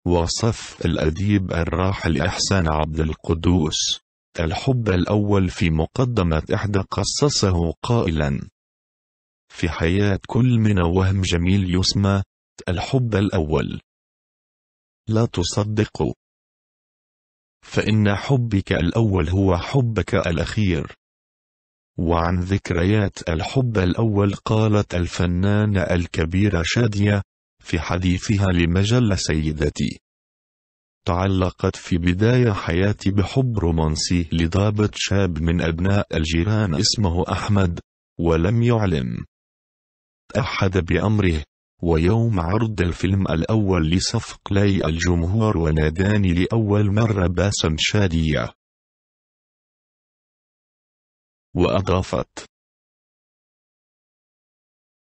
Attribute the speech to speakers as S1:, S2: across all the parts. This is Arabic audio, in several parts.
S1: وصف الأديب الراحل إحسان عبد القدوس الحب الأول في مقدمة إحدى قصصه قائلا: في حياة كل منا وهم جميل يسمى الحب الأول، لا تصدقوا، فإن حبك الأول هو حبك الأخير. وعن ذكريات الحب الأول قالت الفنانة الكبيرة شادية في حديثها لمجلة سيدتي: تعلقت في بداية حياتي بحب رومانسي لضابط شاب من أبناء الجيران اسمه أحمد، ولم يعلم أحد بأمره. ويوم عرض الفيلم الأول لصفقلي الجمهور وناداني لأول مرة باسم شادية. وأضافت: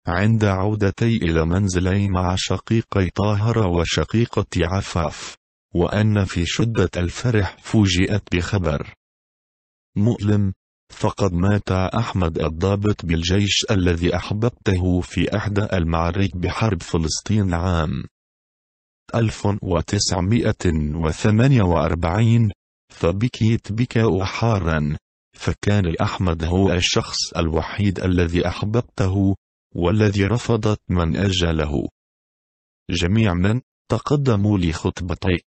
S1: عند عودتي إلى منزلي مع شقيقي طاهر وشقيقتي عفاف، وأن في شدة الفرح فوجئت بخبر مؤلم، فقد مات أحمد الضابط بالجيش الذي أحببته في إحدى المعارك بحرب فلسطين عام 1948. فبكيت بكاء حارا، فكان أحمد هو الشخص الوحيد الذي أحببته، والذي رفضت من أجله. جميع من تقدموا لخطبتي